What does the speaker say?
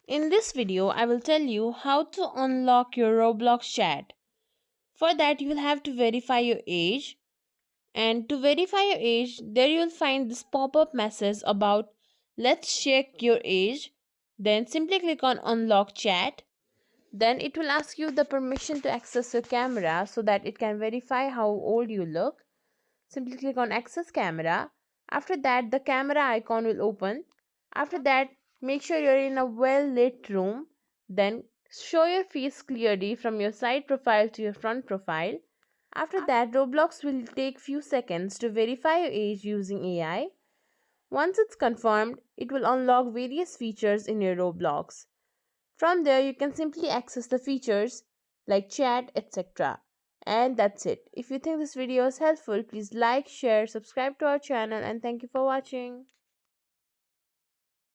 In this video, I will tell you how to unlock your Roblox chat. For that, you will have to verify your age. And to verify your age, there you will find this pop-up message about let's check your age. Then simply click on unlock chat. Then it will ask you the permission to access your camera so that it can verify how old you look. Simply click on access camera. After that, the camera icon will open. After that, make sure you're in a well lit room. Then show your face clearly from your side profile to your front profile. After that, Roblox will take few seconds to verify your age using AI. Once it's confirmed, it will unlock various features in your Roblox. From there, you can simply access the features like chat, etc. And that's it. If you think this video is helpful, please like, share, subscribe to our channel, and thank you for watching.